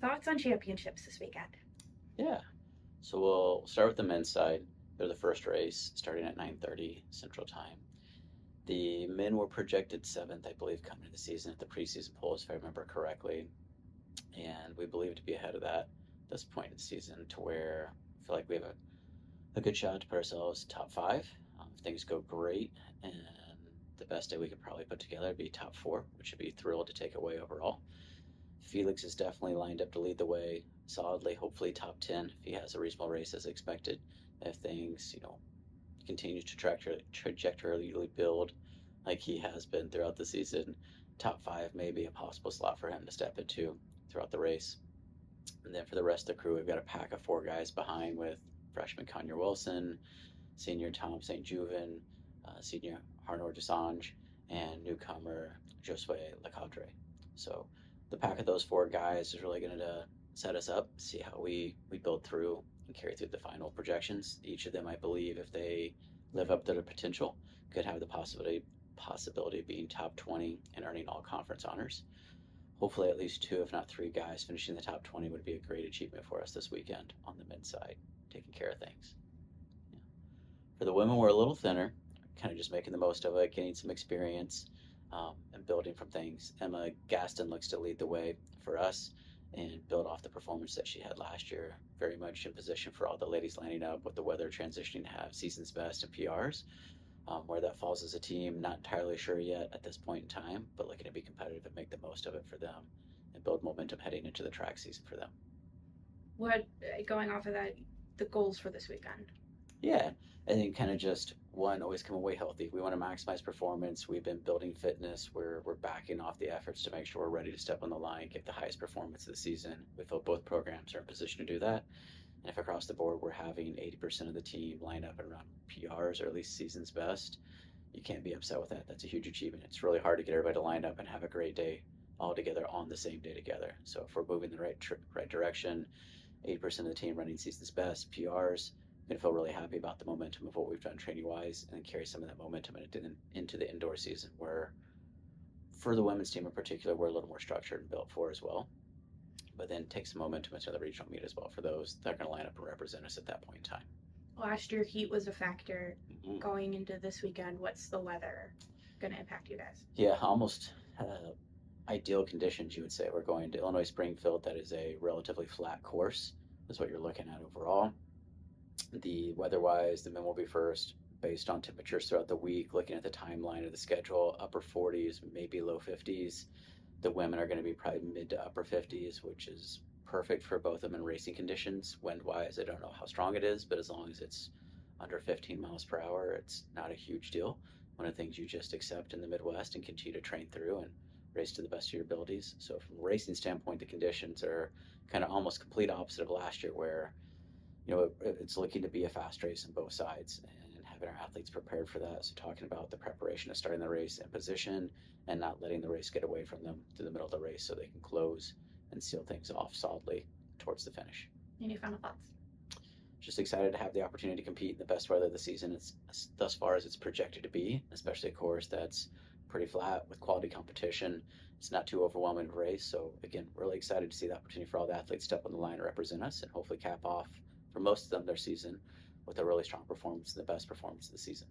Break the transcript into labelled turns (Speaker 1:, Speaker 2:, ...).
Speaker 1: Thoughts on championships this weekend?
Speaker 2: Yeah. So we'll start with the men's side. They're the first race, starting at 9:30 Central Time. The men were projected seventh, I believe, coming into the season at the preseason polls, if I remember correctly, and we believe to be ahead of that at this point in the season, to where I feel like we have a good shot to put ourselves top five. If things go great, and the best day we could probably put together would be top four, which would be thrilled to take away overall. Felix is definitely lined up to lead the way solidly, hopefully top 10 if he has a reasonable race as expected. If things, continue to trajectorily build like he has been throughout the season, top five may be a possible slot for him to step into throughout the race. And then for the rest of the crew, we've got a pack of four guys behind with freshman Connor Wilson, senior Tom St. Juven, senior Harnor Desange, and newcomer Josue Lecadre. So the pack of those four guys is really going to set us up, see how we build through and carry through the final projections. Each of them, I believe, if they live up to their potential, could have the possibility of being top 20 and earning all conference honors. Hopefully, at least two, if not three guys finishing the top 20 would be a great achievement for us this weekend on the men's side, taking care of things. Yeah. For the women, we're a little thinner, kind of just making the most of it, getting some experience, and building from things. Emma Gaston looks to lead the way for us and build off the performance that she had last year. Very much in position for all the ladies lining up with the weather transitioning to have season's best and PRs. Where that falls as a team, not entirely sure yet at this point in time, but looking to be competitive and make the most of it for them and build momentum heading into the track season for them.
Speaker 1: What, going off of that, the goals for this weekend?
Speaker 2: Yeah, I think kind of just one, always come away healthy. We want to maximize performance. We've been building fitness. We're backing off the efforts to make sure we're ready to step on the line, give the highest performance of the season. We feel both programs are in position to do that. And if across the board we're having 80% of the team line up around PRs or at least season's best, you can't be upset with that. That's a huge achievement. It's really hard to get everybody to line up and have a great day all together on the same day together. So if we're moving the right direction, 80% of the team running season's best, PRs, I'm going to feel really happy about the momentum of what we've done training wise and carry some of that momentum into the indoor season where for the women's team in particular, we're a little more structured and built for as well. But then take some momentum into the regional meet as well for those that are going to line up and represent us at that point in time.
Speaker 1: Last year, heat was a factor
Speaker 2: Mm-hmm.
Speaker 1: going into this weekend. What's the weather going to impact you guys?
Speaker 2: Yeah, almost ideal conditions, you would say. We're going to Illinois Springfield. That is a relatively flat course, is what you're looking at overall. The weather-wise, the men will be first based on temperatures throughout the week. Looking at the timeline of the schedule, upper 40s, maybe low 50s. The women are going to be probably mid to upper 50s, which is perfect for both of them in racing conditions. Wind-wise, I don't know how strong it is, but as long as it's under 15 miles per hour, it's not a huge deal. One of the things you just accept in the Midwest and continue to train through and race to the best of your abilities. So from a racing standpoint, the conditions are kind of almost complete opposite of last year, where it's looking to be a fast race on both sides and having our athletes prepared for that. So talking about the preparation of starting the race in position and not letting the race get away from them to the middle of the race so they can close and seal things off solidly towards the finish.
Speaker 1: Any final thoughts?
Speaker 2: Just excited to have the opportunity to compete in the best weather of the season it's thus far as it's projected to be, especially a course that's pretty flat with quality competition. It's not too overwhelming of a race. So again, really excited to see the opportunity for all the athletes step on the line and represent us and hopefully cap off for most of them their season with a really strong performance and the best performance of the season.